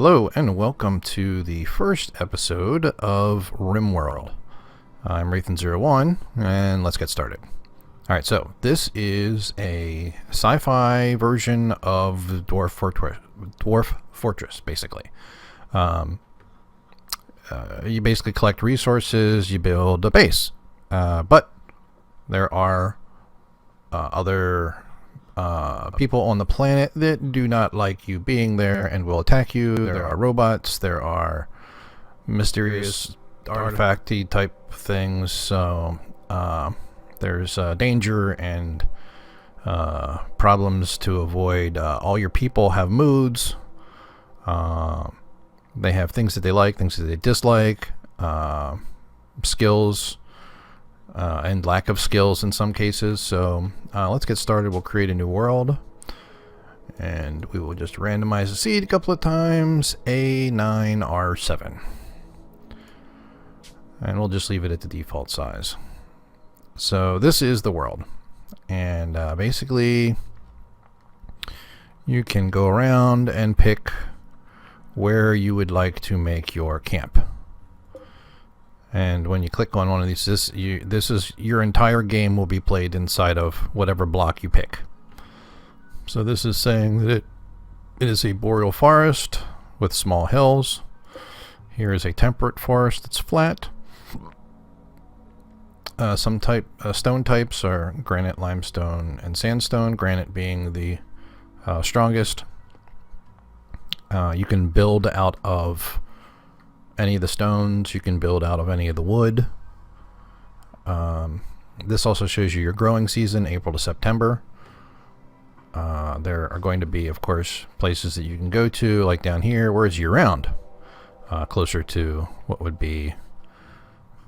Hello and welcome to the first episode of Rimworld. I'm Rathan01 and let's get started. Alright, so this is a sci-fi version of Dwarf Fortress, basically. You basically collect resources, you build a base. But there are other people on the planet that do not like you being there and will attack you. There are robots, there are mysterious artifacty type things, so there's danger and problems to avoid. All your people have moods. They have things that they like, things that they dislike, skills, and lack of skills in some cases. So let's get started. We'll create a new world and we will just randomize the seed a couple of times. A9R7, and we'll just leave it at the default size. So this is the world, and basically you can go around and pick where you would like to make your camp. And when you click on one of these, this is your entire game will be played inside of whatever block you pick. So this is saying that it is a boreal forest with small hills. Here is a temperate forest that's flat. Some stone types are granite, limestone, and sandstone. Granite being the strongest. You can build out of any of the stones, you can build out of any of the wood. This also shows you your growing season, April to September. There are going to be, of course, places that you can go to, like down here, where it's year-round, closer to what would be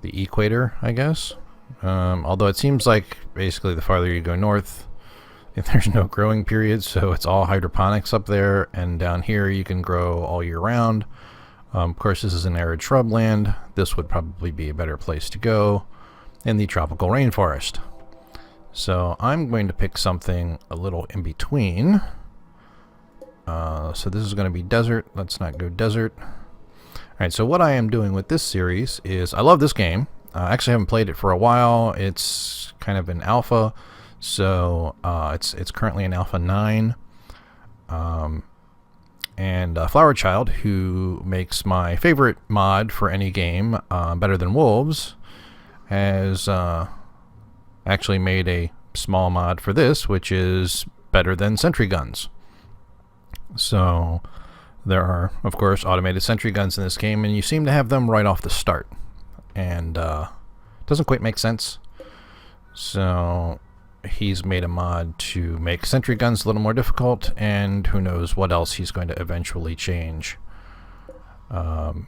the equator, I guess. Although it seems like basically the farther you go north, there's no growing period, so it's all hydroponics up there, and down here you can grow all year round. Of course, this is an arid shrubland. This would probably be a better place to go in the tropical rainforest. So I'm going to pick something a little in between. So this is going to be desert. Let's not go desert. Alright, so what I am doing with this series is, I love this game. I actually haven't played it for a while. It's kind of an alpha, so it's currently in alpha 9. And Flower Child, who makes my favorite mod for any game, Better Than Wolves, has actually made a small mod for this, which is better than sentry guns. So there are, of course, automated sentry guns in this game, and you seem to have them right off the start. And doesn't quite make sense. So he's made a mod to make sentry guns a little more difficult, and who knows what else he's going to eventually change. So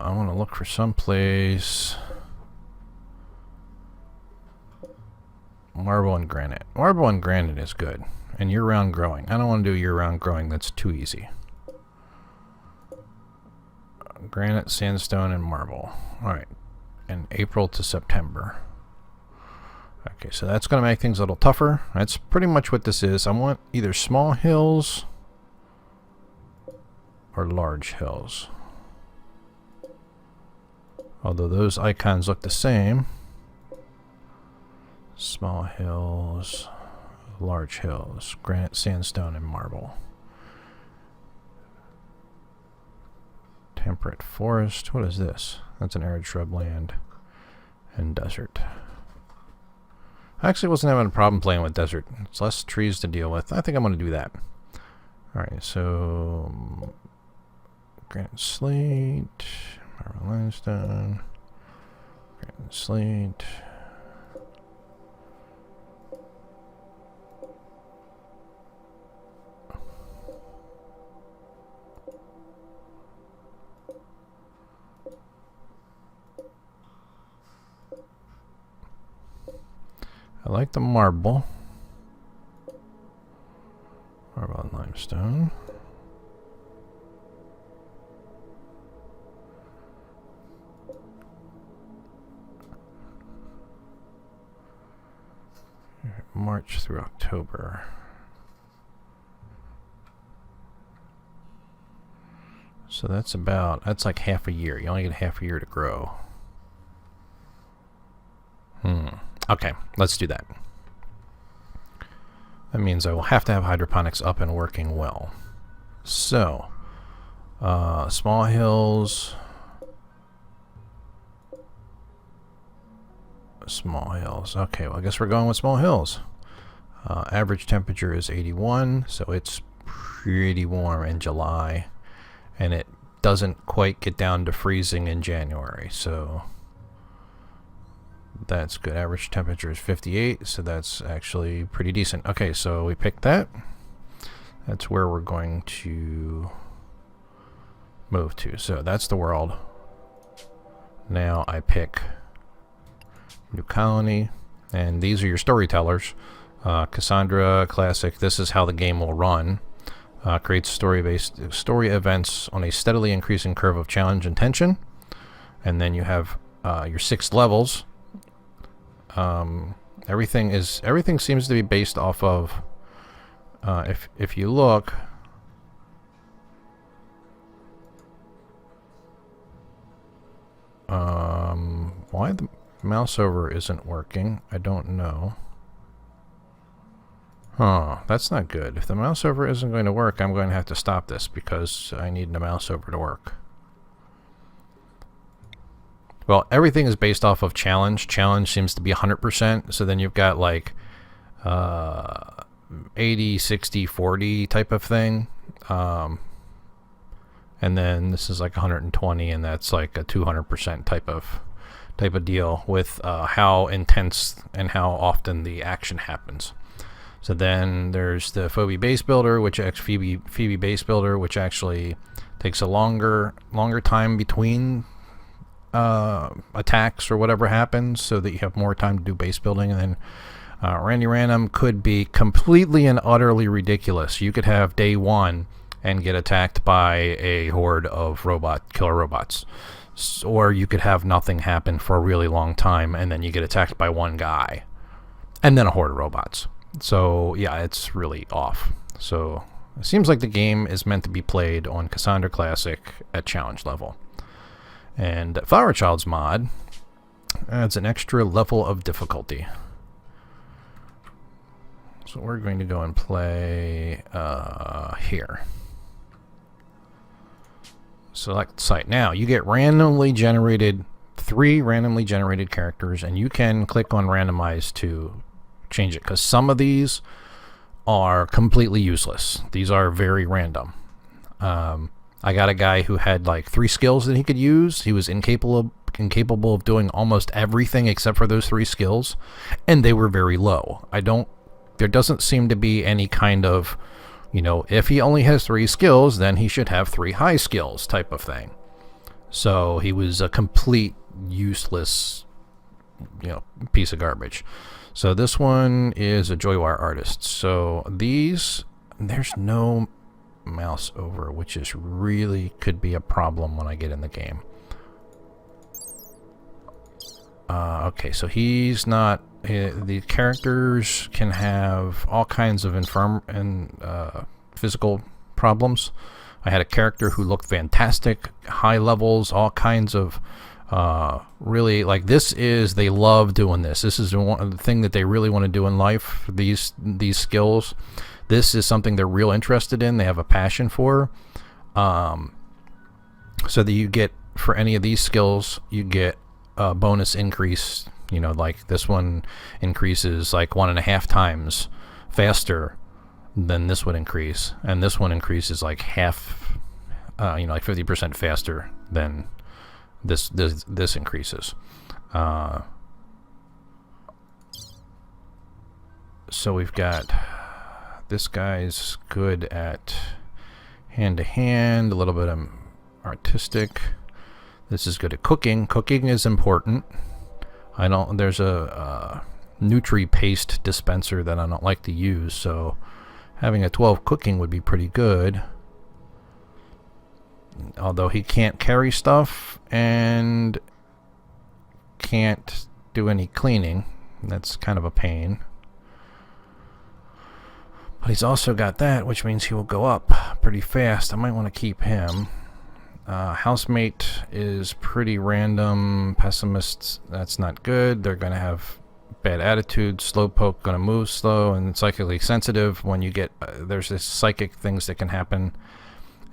I want to look for some place. Marble and granite. Marble and granite is good. And year-round growing. I don't want to do year-round growing. That's too easy. Granite, sandstone, and marble. Alright. And April to September. Okay, so that's going to make things a little tougher. That's pretty much what this is. I want either small hills or large hills. Although those icons look the same. Small hills, large hills, granite, sandstone, and marble. Temperate forest. What is this? That's an arid shrubland and desert. I actually wasn't having a problem playing with desert. It's less trees to deal with. I think I'm going to do that. Alright, so granite slate, marble limestone, granite slate. I like the marble. Marble and limestone. March through October. So that's like half a year. You only get half a year to grow. Okay, let's do that. That means I will have to have hydroponics up and working well. So, small hills. Small hills. Okay, well, I guess we're going with small hills. Average temperature is 81, so it's pretty warm in July. And it doesn't quite get down to freezing in January, so that's good. Average temperature is 58, so that's actually pretty decent. Okay, so we picked that. That's where we're going to move to. So that's the world. Now I pick new colony, and these are your storytellers. Cassandra Classic, this is how the game will run. Creates story events on a steadily increasing curve of challenge and tension. And then you have your 6 levels. Everything seems to be based off of if you look, why the mouse over isn't working, I don't know. That's not good. If the mouse over isn't going to work, I'm going to have to stop this because I need the mouse over to work. Well, everything is based off of challenge. Challenge seems to be 100%. So then you've got like 80, 60, 40 type of thing. And then this is like 120, and that's like a 200% type of deal with how intense and how often the action happens. So then there's the Phoebe base builder, Phoebe base builder, which actually takes a longer time between attacks or whatever happens, so that you have more time to do base building. And then Randy Random could be completely and utterly ridiculous. You could have day 1 and get attacked by a horde of killer robots, or you could have nothing happen for a really long time, and then you get attacked by one guy, and then a horde of robots. So yeah, it's really off. So it seems like the game is meant to be played on Cassandra Classic at challenge level. And Flower Child's mod adds an extra level of difficulty. So we're going to go and play here. Select site. Now you get 3 randomly generated characters, and you can click on randomize to change it, because some of these are completely useless. These are very random. I got a guy who had like 3 skills that he could use. He was incapable of doing almost everything except for those 3 skills, and they were very low. There doesn't seem to be any kind of, if he only has 3 skills, then he should have 3 high skills type of thing. So he was a complete useless, piece of garbage. So this one is a Joywire artist. So there's no mouse over, which is really could be a problem when I get in the game. Okay, so he's not. The characters can have all kinds of physical problems. I had a character who looked fantastic, high levels, all kinds of really, like, they love doing this. This is the thing that they really want to do in life, these skills. This is something they're real interested in, they have a passion for. So that you get, for any of these skills, you get a bonus increase. Like this one increases like 1.5 times faster than this would increase, and this one increases like half, like 50% faster than this increases. So we've got, this guy's good at hand-to-hand, a little bit of artistic. This is good at cooking. Cooking is important. There's a Nutri paste dispenser that I don't like to use, so having a 12 cooking would be pretty good. Although he can't carry stuff and can't do any cleaning. That's kind of a pain. But he's also got that, which means he will go up pretty fast. I might want to keep him. Housemate is pretty random. Pessimists, that's not good. They're going to have bad attitude. Slowpoke, going to move slow. And psychically sensitive. When you get, there's this psychic things that can happen.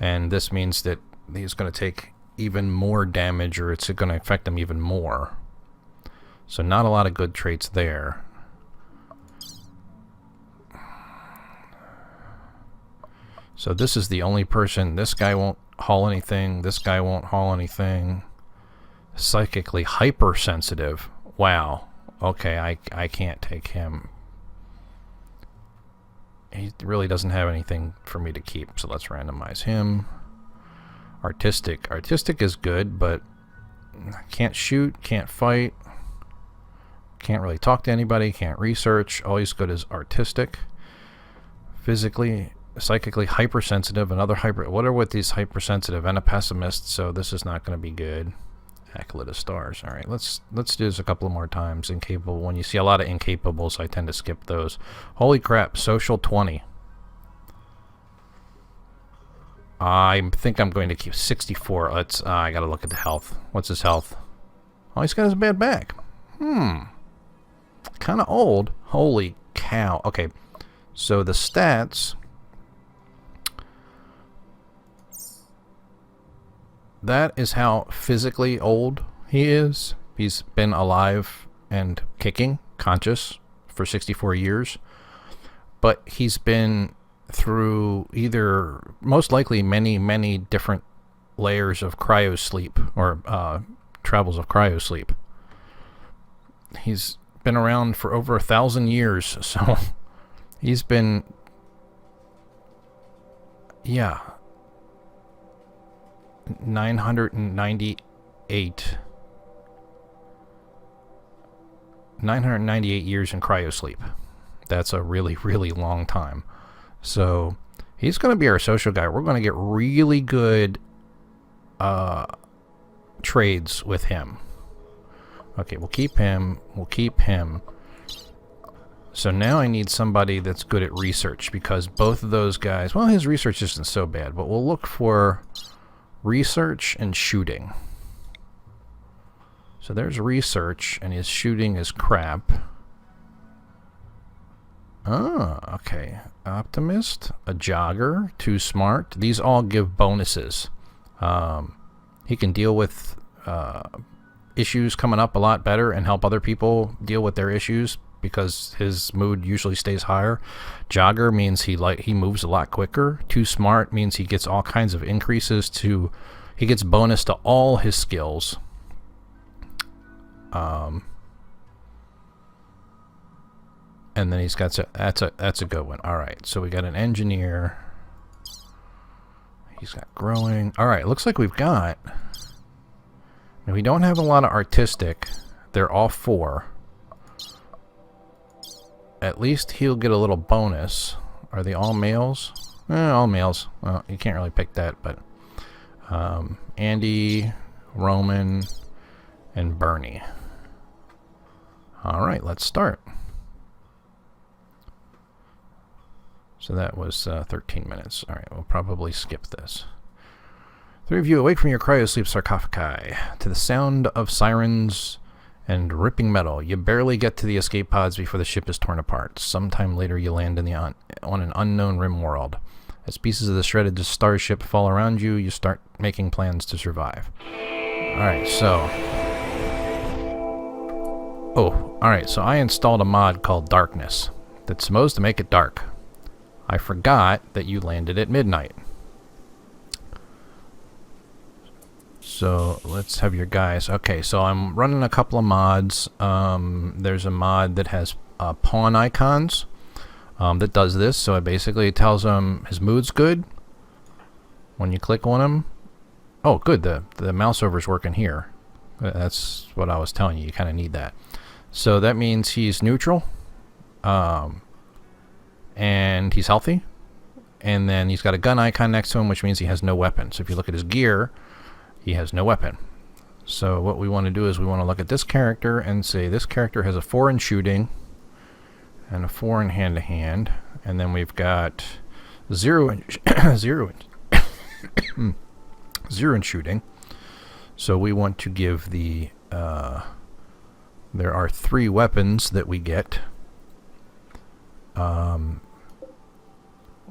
And this means that he's going to take even more damage, or it's going to affect him even more. So not a lot of good traits there. So this is the only person. This guy won't haul anything. This guy won't haul anything. Psychically hypersensitive. Wow. Okay, I can't take him. He really doesn't have anything for me to keep, so let's randomize him. Artistic. Artistic is good, but can't shoot, can't fight, can't really talk to anybody, can't research. Always good is artistic. Physically, psychically hypersensitive, another hyper. What are with these hypersensitive and a pessimist? So this is not going to be good. Acolyte of stars. All right, let's do this a couple more times. Incapable. When you see a lot of incapables, I tend to skip those. Holy crap! Social 20. I think I'm going to keep 64. Let's. I gotta look at the health. What's his health? Oh, he's got his bad back. Kind of old. Holy cow. Okay, so the stats. That is how physically old he is. He's been alive and kicking, conscious, for 64 years. But he's been through either, most likely, many different layers of cryosleep, or travels of cryosleep. He's been around for over 1,000 years, so he's been, yeah, 998 years in cryosleep. That's a really, really long time. So he's going to be our social guy. We're going to get really good trades with him. Okay, we'll keep him. We'll keep him. So now I need somebody that's good at research, because both of those guys, well, his research isn't so bad, but we'll look for research and shooting. So there's research, and his shooting is crap. Oh, okay. Optimist, a jogger, too smart. These all give bonuses. He can deal with issues coming up a lot better and help other people deal with their issues, because his mood usually stays higher. Jogger means he moves a lot quicker. Too smart means he gets all kinds of increases to, he gets bonus to all his skills. And then he's got that's a good one. All right, so we got an engineer. He's got growing. All right, looks like we've got. Now we don't have a lot of artistic. They're all 4. At least he'll get a little bonus. Are they all males? All males. Well, you can't really pick that, but Andy, Roman, and Bernie. All right, let's start. So that was 13 minutes. All right, we'll probably skip this. 3 of you awake from your cryosleep sarcophagi to the sound of sirens and ripping metal. You barely get to the escape pods before the ship is torn apart. Sometime later, you land in on an unknown Rimworld. As pieces of the shredded starship fall around you, you start making plans to survive. Alright, so... Oh, alright, so I installed a mod called Darkness that's supposed to make it dark. I forgot that you landed at midnight. So let's have your guys. Okay, so I'm running a couple of mods. There's a mod that has pawn icons that does this. So it basically tells him his mood's good when you click on him. Oh, good. The mouse over's working here. That's what I was telling you. You kind of need that. So that means he's neutral, and he's healthy. And then he's got a gun icon next to him, which means he has no weapon. So if you look at his gear, he has no weapon. So what we want to do is we want to look at this character and say this character has a 4 in shooting and a 4 in hand-to-hand. And then we've got 0 in 0 in shooting. So we want to give the... there are 3 weapons that we get.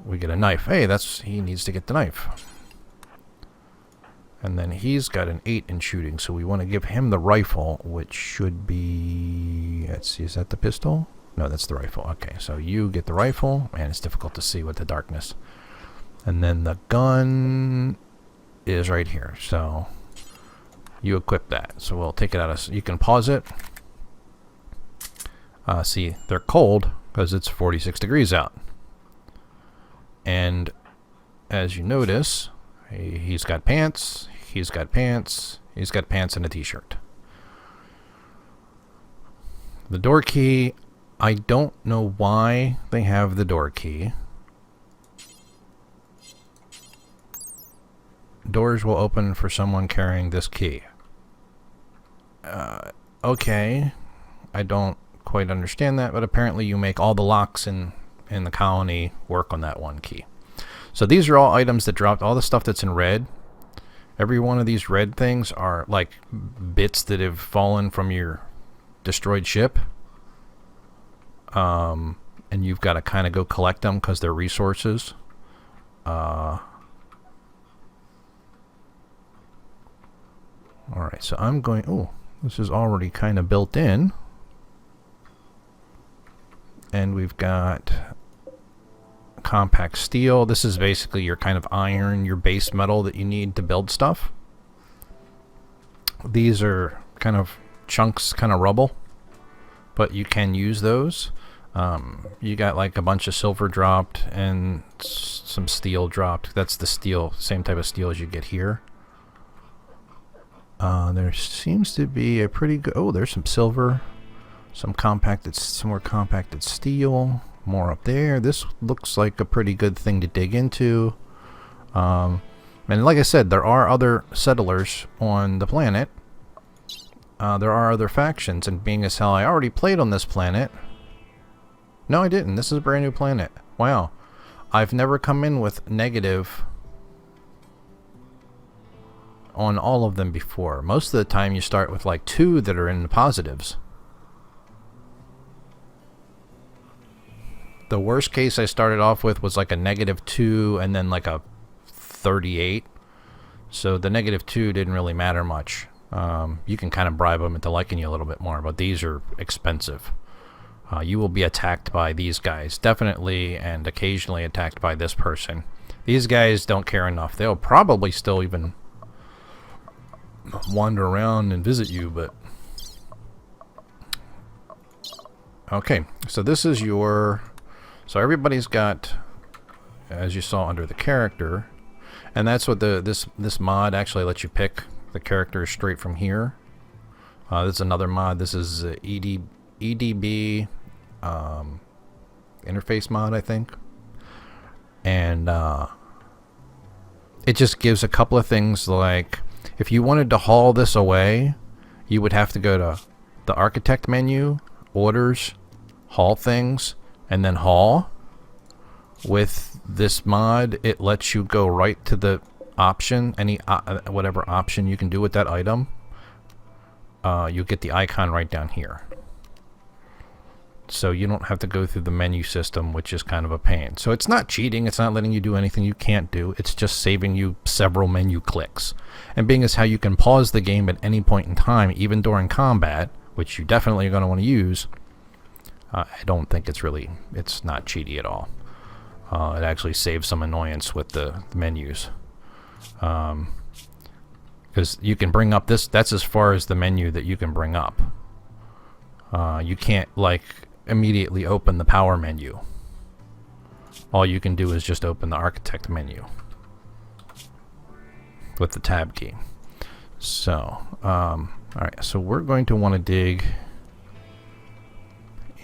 We get a knife. Hey, he needs to get the knife. And then he's got an 8 in shooting, so we want to give him the rifle, which should be... Let's see, is that the pistol? No, that's the rifle. Okay, so you get the rifle. Man, it's difficult to see with the darkness. And then the gun is right here, so you equip that. So we'll take it out of... You can pause it. See, they're cold because it's 46 degrees out. And as you notice, he's got pants, he's got pants, he's got pants and a t-shirt. The door key, I don't know why they have the door key. Doors will open for someone carrying this key. Okay, I don't quite understand that, but apparently you make all the locks in the colony work on that one key. So these are all items that dropped, all the stuff that's in red. Every one of these red things are like bits that have fallen from your destroyed ship. And you've got to kind of go collect them because they're resources. Alright, so I'm going... Oh, this is already kind of built in. And we've got compact steel. This is basically your kind of iron, your base metal that you need to build stuff. These are kind of chunks, kind of rubble, but you can use those. You got like a bunch of silver dropped and some steel dropped. That's the steel, same type of steel as you get here. There seems to be a pretty good... Oh, there's some silver, some more compacted steel. More up there. This looks like a pretty good thing to dig into. And like I said, there are other settlers on the planet. There are other factions, and being as how I already played on this planet... No, I didn't. This is a brand new planet. Wow. I've never come in with negative on all of them before. Most of the time you start with like 2 that are in the positives. The worst case I started off with was like a -2 and then like a 38. So the -2 didn't really matter much. You can kind of bribe them into liking you a little bit more, but these are expensive. You will be attacked by these guys, definitely, and occasionally attacked by this person. These guys don't care enough. They'll probably still even wander around and visit you, but... Okay, so this is your... So everybody's got, as you saw under the character, and that's what this mod actually lets you pick the characters straight from here. This is another mod. This is EDB interface mod, I think. And it just gives a couple of things, like if you wanted to haul this away, you would have to go to the architect menu, orders, haul things, and then haul. With this mod, it lets you go right to the option, any whatever option you can do with that item. You get the icon right down here, so you don't have to go through the menu system, which is kind of a pain. So it's not cheating, it's not letting you do anything you can't do, it's just saving you several menu clicks. And being as how you can pause the game at any point in time, even during combat, which you definitely are going to want to use, I don't think it's not cheaty at all. It actually saves some annoyance with the menus. Because you can bring up this, that's as far as the menu that you can bring up. You can't like immediately open the power menu. All you can do is just open the architect menu with the tab key. So, alright, so we're going to want to dig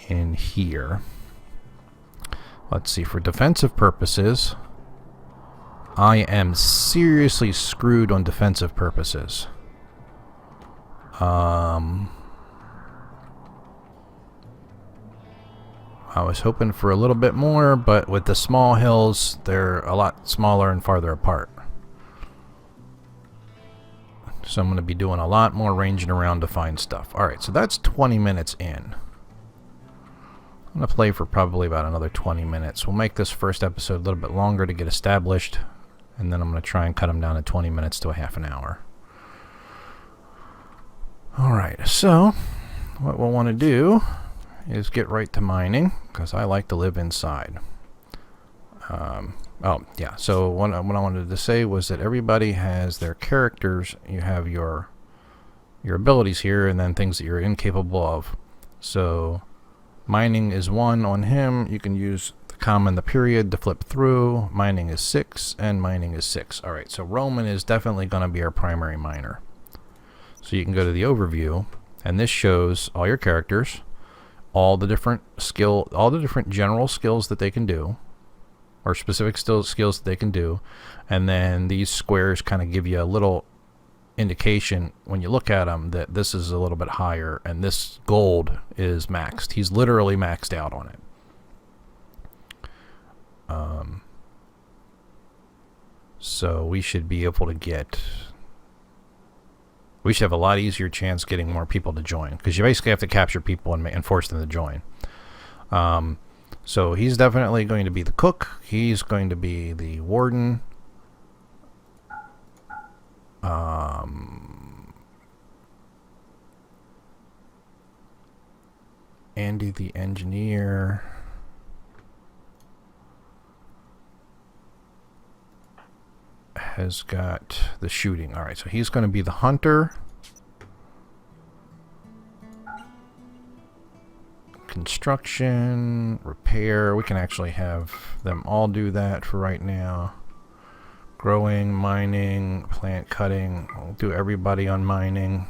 in here. Let's see, for defensive purposes, I am seriously screwed on defensive purposes. I was hoping for a little bit more, but with the small hills, they're a lot smaller and farther apart. So I'm going to be doing a lot more ranging around to find stuff. Alright, so that's 20 minutes in. I'm going to play for probably about another 20 minutes. We'll make this first episode a little bit longer to get established, and then I'm going to try and cut them down to 20 minutes to a half an hour. Alright, so what we'll want to do is get right to mining, because I like to live inside. Oh, yeah, so what I wanted to say was that everybody has their characters. You have your abilities here, and then things that you're incapable of. So mining is 1 on him. You can use the comma and the period to flip through. Mining is 6, and mining is 6. Alright, so Roman is definitely going to be our primary miner. So you can go to the overview, and this shows all your characters, all the different general skills that they can do, or specific skills that they can do, and then these squares kind of give you a little indication when you look at them that this is a little bit higher, and this gold is maxed. He's literally maxed out on it. So we should be able to get... We should have a lot easier chance getting more people to join, because you basically have to capture people and force them to join. So he's definitely going to be the cook. He's going to be the warden. Andy the engineer. Has got the shooting. Alright, so he's going to be the hunter. Construction, repair. We can actually have them all do that for right now. Growing, mining, plant cutting. We'll do everybody on mining.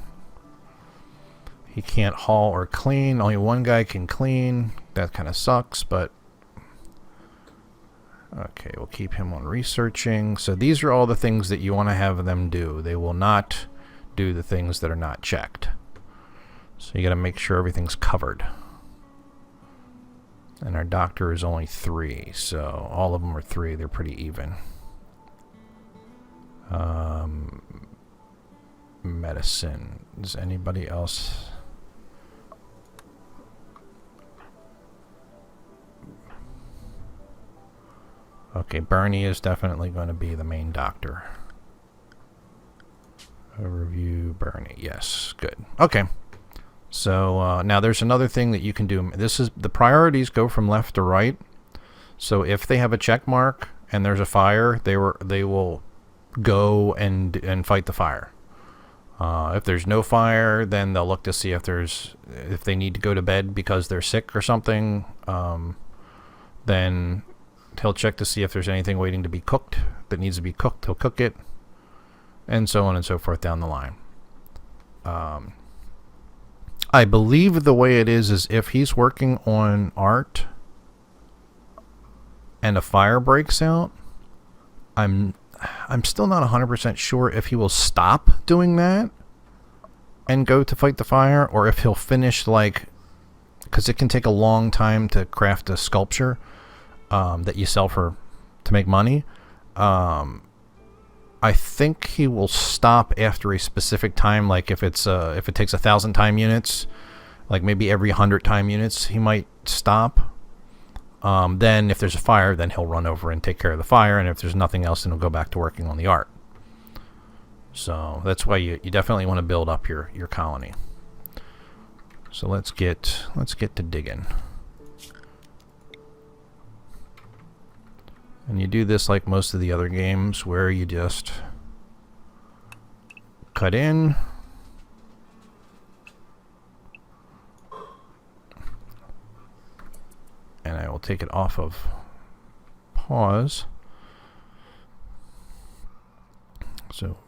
He can't haul or clean. Only one guy can clean. That kind of sucks, but okay, we'll keep him on researching. So these are all the things that you want to have them do. They will not do the things that are not checked. So you got to make sure everything's covered. And our doctor is only 3, so all of them are 3. They're pretty even. Medicine. Does anybody else... Okay, Bernie is definitely going to be the main doctor. Overview, Bernie. Yes, good. Okay. So now there's another thing that you can do. This is the priorities go from left to right. So if they have a check mark and there's a fire, they will go and fight the fire. If there's no fire, then they'll look to see if they need to go to bed because they're sick or something. Then he'll check to see if there's anything waiting to be cooked that needs to be cooked. He'll cook it, and so on and so forth down the line. I believe the way it is if he's working on art and a fire breaks out, I'm still not 100% sure if he will stop doing that and go to fight the fire, or if he'll finish, like, because it can take a long time to craft a sculpture that you sell to make money. I think he will stop after a specific time, like if it takes 1,000 time units, like maybe every 100 time units he might stop. Then if there's a fire, then he'll run over and take care of the fire, and if there's nothing else, then he'll go back to working on the art. So that's why you definitely want to build up your colony. So let's get to digging. And you do this like most of the other games, where you just cut in, and I will take it off of pause. So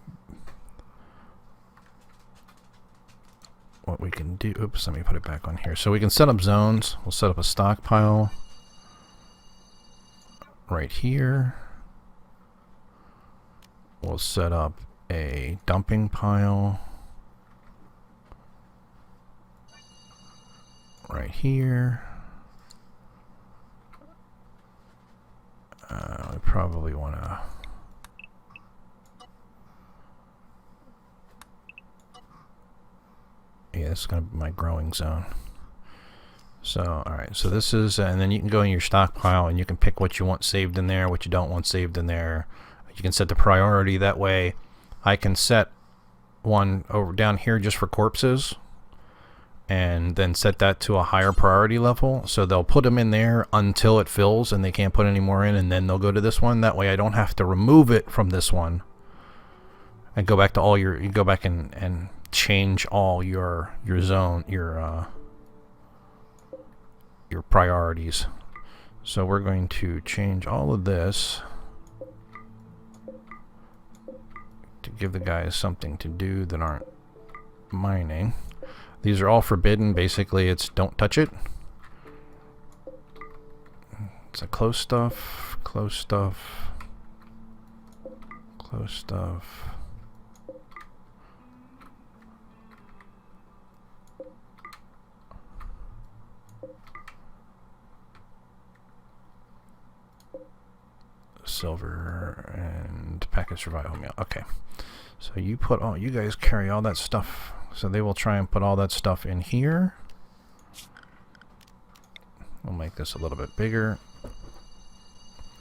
what we can do, oops, let me put it back on here. So we can set up zones. We'll set up a stockpile right here. We'll set up a dumping pile right here. We probably want to this is going to be my growing zone. So, alright, so this is, and then you can go in your stockpile and you can pick what you want saved in there, what you don't want saved in there. You can set the priority. That way I can set one over down here just for corpses, and then set that to a higher priority level. So they'll put them in there until it fills and they can't put any more in, and then they'll go to this one. That way I don't have to remove it from this one and go back to all your, you go back and change all your zone, your priorities. So we're going to change all of this to give the guys something to do that aren't mining. These are all forbidden. Basically, it's don't touch it. It's a close stuff, close stuff, close stuff. Silver and package survival meal. Okay, so you put all, you guys carry all that stuff. So they will try and put all that stuff in here. We'll make this a little bit bigger.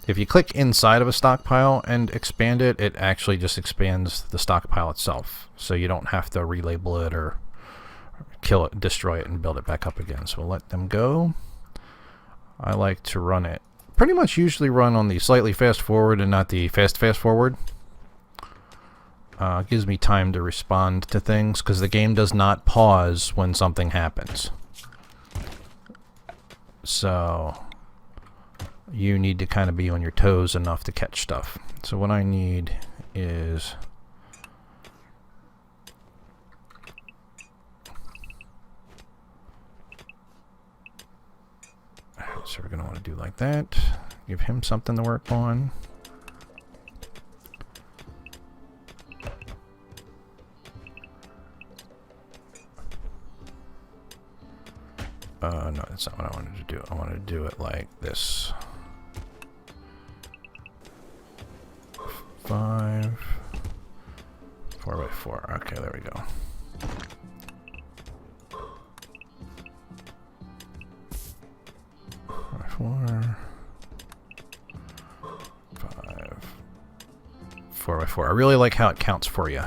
If you click inside of a stockpile and expand it, it actually just expands the stockpile itself. So you don't have to relabel it or kill it, destroy it, and build it back up again. So we'll let them go. I like to run it. Pretty much usually run on the slightly fast forward and not the fast forward. Gives me time to respond to things because the game does not pause when something happens. So you need to kind of be on your toes enough to catch stuff. So what I need is so we're going to want to do like that. Give him something to work on. No, that's not what I wanted to do. I wanted to do it like this. 5, 4 by 4. Okay, there we go. Four, 5, 4 by 4. I really like how it counts for you.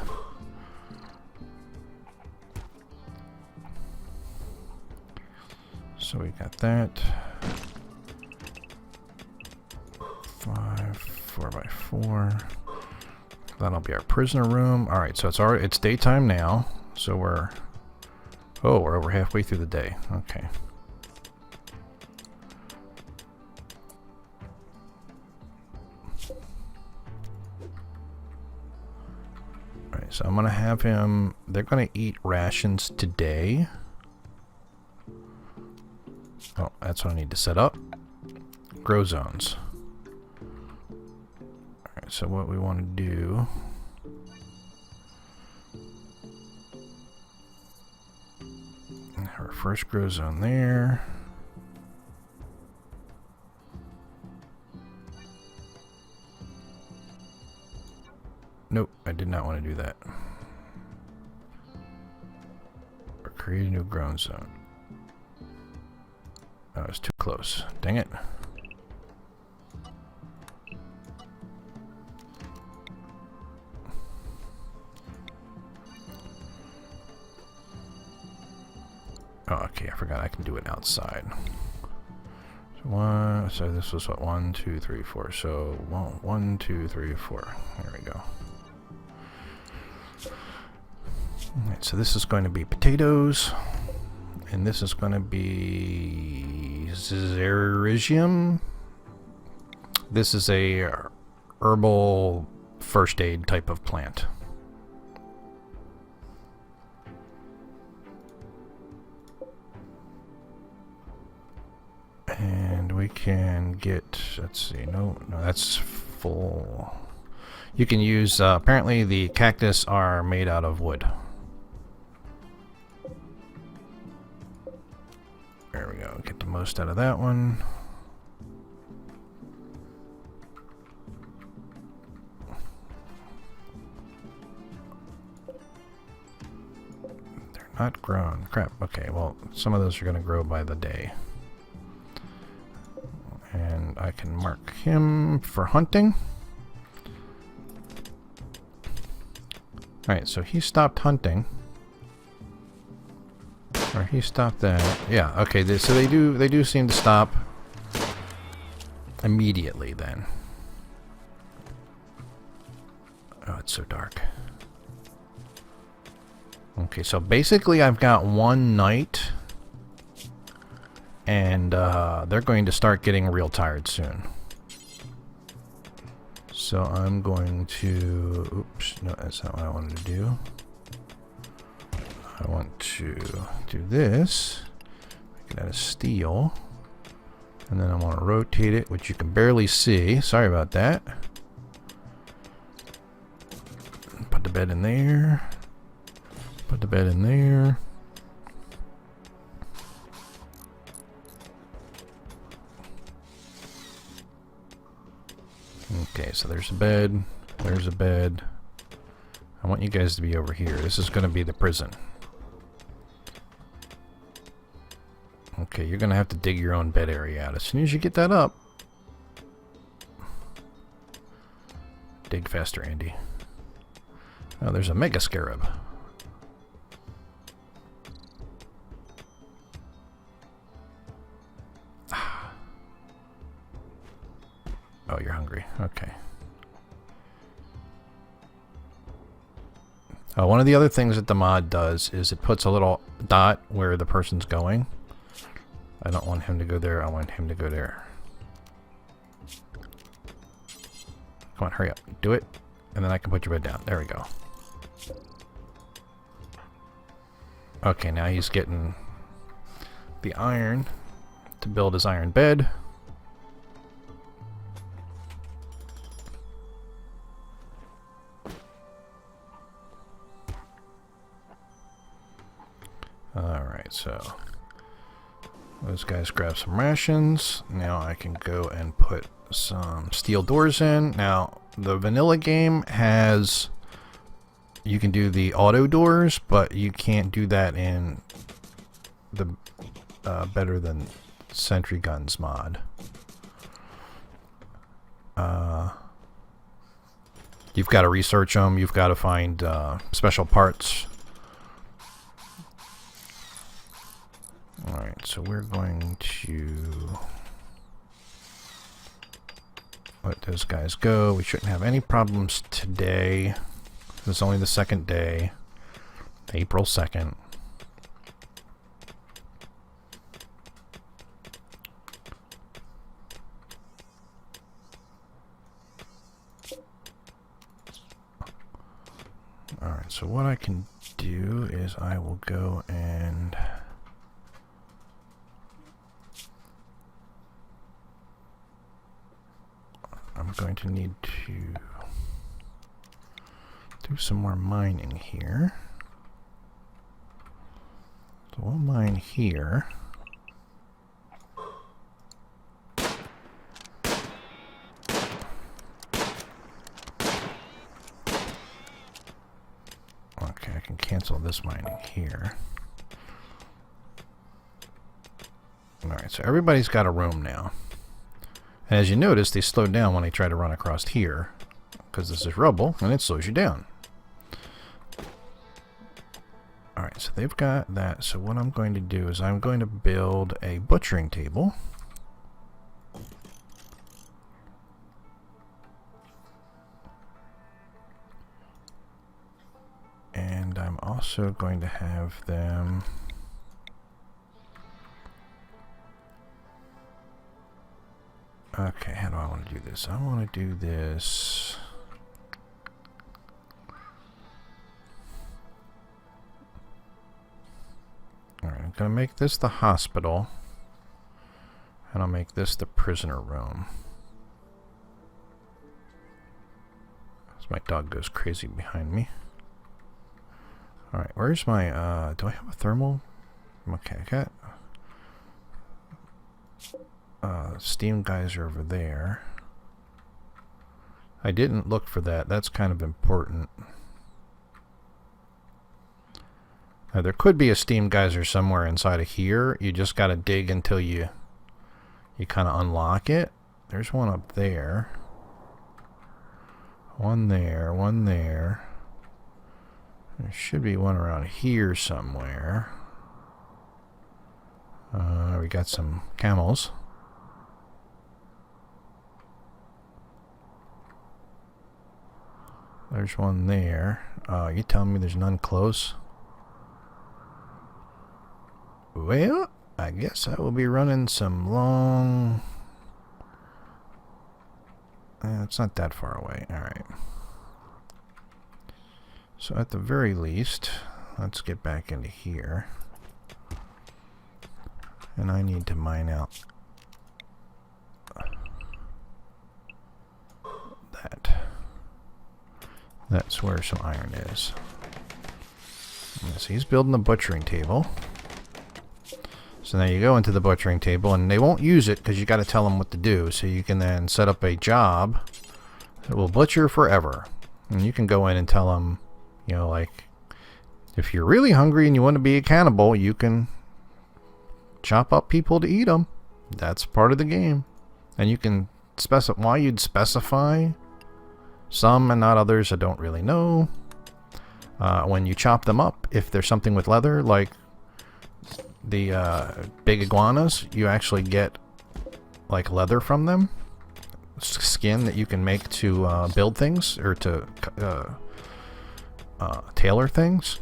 So we got that. 5, 4 by 4. That'll be our prisoner room. All right, so it's daytime now. So we're over halfway through the day. Okay. All right, so I'm gonna have him. They're gonna eat rations today. Oh, that's what I need to set up. Grow zones. Alright, so what we want to do... Our first grow zone there. Nope, I did not want to do that. Or create a new growing zone. That was too close. Dang it. Oh, okay, I forgot I can do it outside. So this was what, 1, 2, 3, 4. So 1, 2, 3, 4. There we go. Alright, so this is going to be potatoes. And this is going to be Zericium. This is a herbal first aid type of plant. And we can get, let's see, no, that's full. You can use, apparently the cactus are made out of wood. There we go. Get the most out of that one. They're Not grown. Crap. Okay, well, some of those are going to grow by the day. And I can mark him for hunting. Alright, so he stopped hunting. Or he stopped that. Yeah, okay, so they do seem to stop immediately then. Oh, it's so dark. Okay, so basically I've got one night, and they're going to start getting real tired soon. So I'm going to... Oops, no, that's not what I wanted to do. I want to do this. Make it out of steel. And then I want to rotate it, which you can barely see. Sorry about that. Put the bed in there. Put the bed in there. Okay, so there's a bed. There's a bed. I want you guys to be over here. This is going to be the prison. Okay, you're going to have to dig your own bed area out. As soon as you get that up. Dig faster, Andy. Oh, there's a mega scarab. Oh, you're hungry. Okay. One of the other things that the mod does is it puts a little dot where the person's going. I don't want him to go there. I want him to go there. Come on, hurry up. Do it. And then I can put your bed down. There we go. Okay, now he's getting the iron to build his iron bed. Alright, so those guys grab some rations. Now I can go and put some steel doors in. Now, the vanilla game has... You can do the auto doors, but you can't do that in the Better Than Sentry Guns mod. You've got to research them. You've got to find special parts. Alright, so we're going to let those guys go. We shouldn't have any problems today. It's only the second day, April 2nd. Alright, so what I can do is I will go and... I'm going to need to do some more mining here. So we'll mine here. Okay, I can cancel this mining here. Alright, so everybody's got a room now. And as you notice, they slowed down when I try to run across here, because this is rubble, and it slows you down. Alright, so they've got that. So what I'm going to do is I'm going to build a butchering table. And I'm also going to have them... Okay, how do I want to do this? I want to do this... Alright, I'm going to make this the hospital. And I'll make this the prisoner room. As my dog goes crazy behind me. Alright, where's my... do I have a thermal? Okay, I got... steam geyser over there. I didn't look for that. That's kind of important. Now, there could be a steam geyser somewhere inside of here. You just got to dig until you kind of unlock it. There's one up there. One there, one there. There should be one around here somewhere. We got some camels. There's one there. You telling me there's none close? Well, I guess I will be running some long... it's not that far away. Alright. So at the very least, let's get back into here. And I need to mine out that. That's where some iron is. So he's building the butchering table. So now you go into the butchering table, and they won't use it because you got to tell them what to do. So you can then set up a job that will butcher forever. And you can go in and tell them, you know, like, if you're really hungry and you want to be a cannibal, you can chop up people to eat them. That's part of the game. And you can specify why you'd specify some and not others. I don't really know. When you chop them up, if there's something with leather, like the big iguanas, you actually get like leather from them, skin that you can make to build things or to tailor things.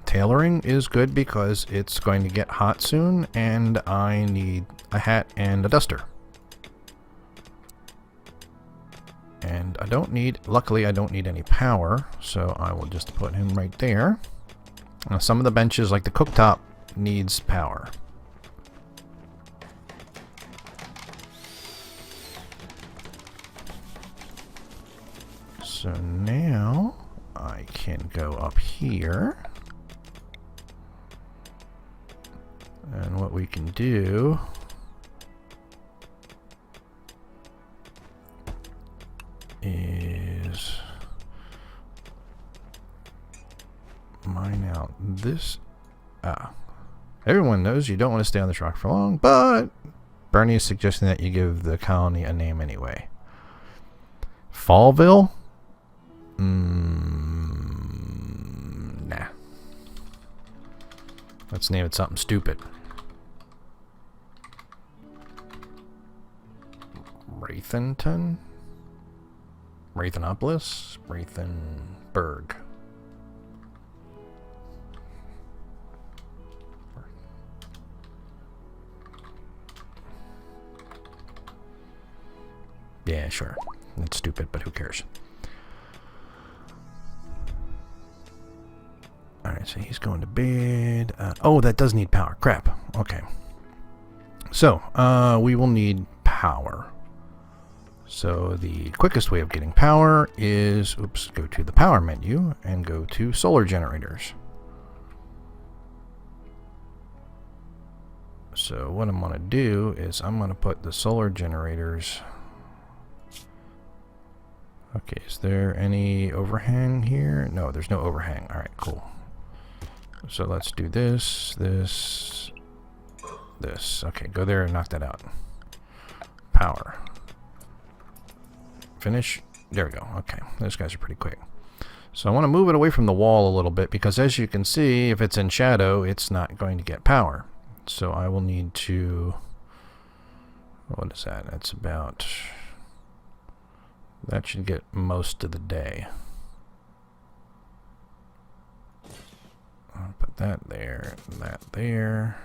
Tailoring is good because it's going to get hot soon, and I need a hat and a duster. And I don't need, luckily I don't need any power, so I will just put him right there. Now, some of the benches, like the cooktop, needs power. So now I can go up here. And what we can do is mine out this. Everyone knows you don't want to stay on this rock for long, but Bernie is suggesting that you give the colony a name anyway. Fallville? Nah. Let's name it something stupid. Rathanton? Rathanopolis? Rathanburg. Yeah, sure. It's stupid, but who cares? Alright, so he's going to bed. Oh, that does need power. Crap. Okay. So, we will need power. So, the quickest way of getting power is, go to the power menu and go to solar generators. So, what I'm going to do is I'm going to put the solar generators... Okay, is there any overhang here? No, there's no overhang. Alright, cool. So let's do this, this, this. Okay, go there and knock that out. Power. Finish. There we go. Okay, those guys are pretty quick. So I want to move it away from the wall a little bit because as you can see, if it's in shadow, it's not going to get power. So I will need to... What is that? That's about... That should get most of the day. I'll put that there, that there.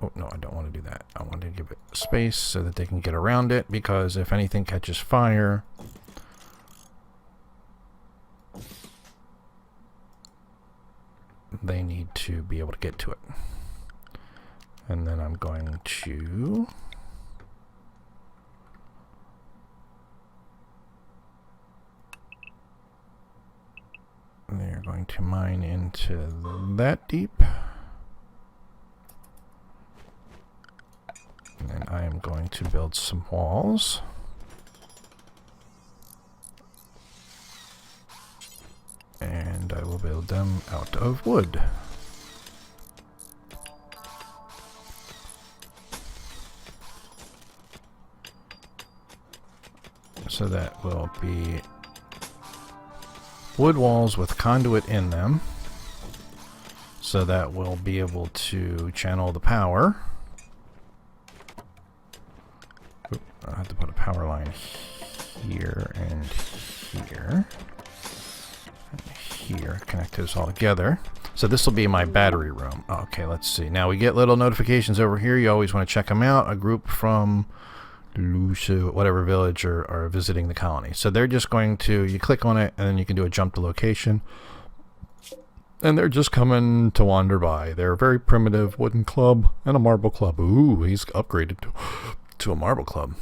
Oh, no, I don't want to do that. I want to give it space so that they can get around it, because if anything catches fire, they need to be able to get to it. And then I'm going to... They're going to mine into that deep. And then I am going to build some walls. And I will build them out of wood. So that will be wood walls with conduit in them. So that we'll be able to channel the power. Oop, I have to put a power line here and here. And here. Connect those all together. So this will be my battery room. Okay, let's see. Now we get little notifications over here. You always want to check them out. A group from whatever village are visiting the colony. So they're just going to, you click on it and then you can do a jump to location. And they're just coming to wander by. They're a very primitive wooden club and a marble club. Ooh, he's upgraded to a marble club.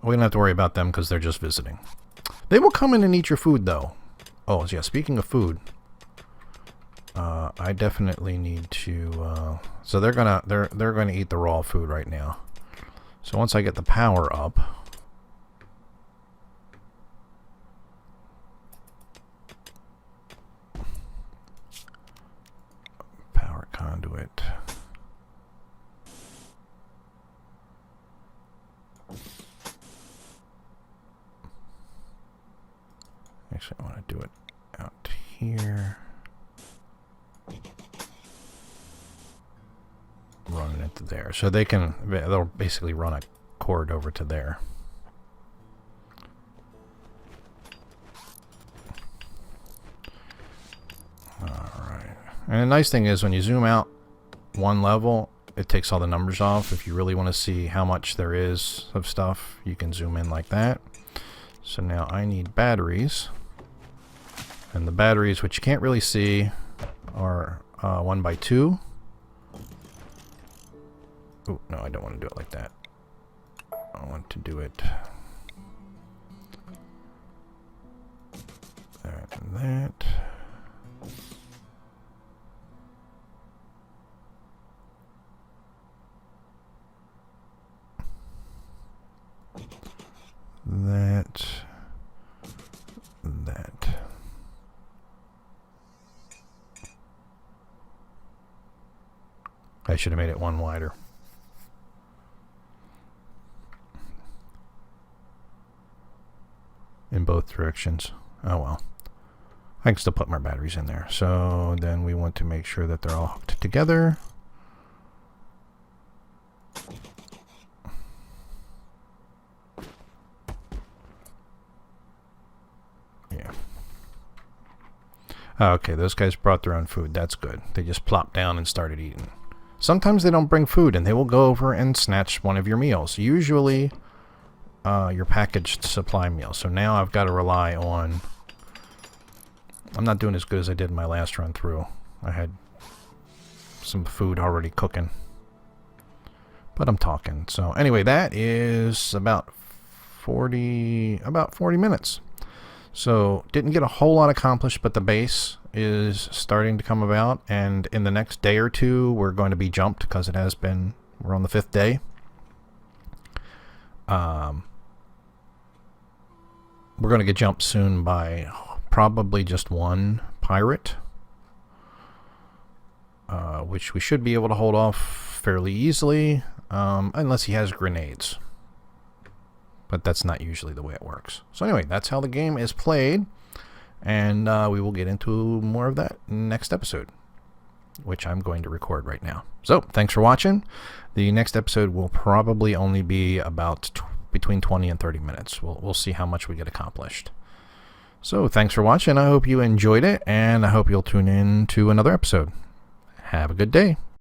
We don't have to worry about them because they're just visiting. They will come in and eat your food though. Oh, yeah, speaking of food, I definitely need to, so they're gonna eat the raw food right now. So once I get the power up, power conduit. Actually, I want to do it out here. Running it to there. So they'll basically run a cord over to there. Alright. And the nice thing is when you zoom out one level, it takes all the numbers off. If you really want to see how much there is of stuff, you can zoom in like that. So now I need batteries. And the batteries, which you can't really see, are 1x2. Oh, no, I don't want to do it like that. I want to do it that and that. That. I should have made it one wider. In both directions. Oh well. I can still put more batteries in there. So then we want to make sure that they're all hooked together. Yeah. Okay, those guys brought their own food. That's good. They just plopped down and started eating. Sometimes they don't bring food and they will go over and snatch one of your meals. Usually your packaged supply meal. So now I've got to rely on... I'm not doing as good as I did in my last run through. I had some food already cooking. But I'm talking. So anyway, that is about 40 minutes. So didn't get a whole lot accomplished, but the base is starting to come about, and in the next day or two we're going to be jumped because it has been, we're on the 5th day. We're going to get jumped soon by probably just one pirate, which we should be able to hold off fairly easily, unless he has grenades. But that's not usually the way it works. So anyway, that's how the game is played. And we will get into more of that next episode, which I'm going to record right now. So thanks for watching. The next episode will probably only be about between 20 and 30 minutes. We'll see how much we get accomplished. So thanks for watching. I hope you enjoyed it, and I hope you'll tune in to another episode. Have a good day.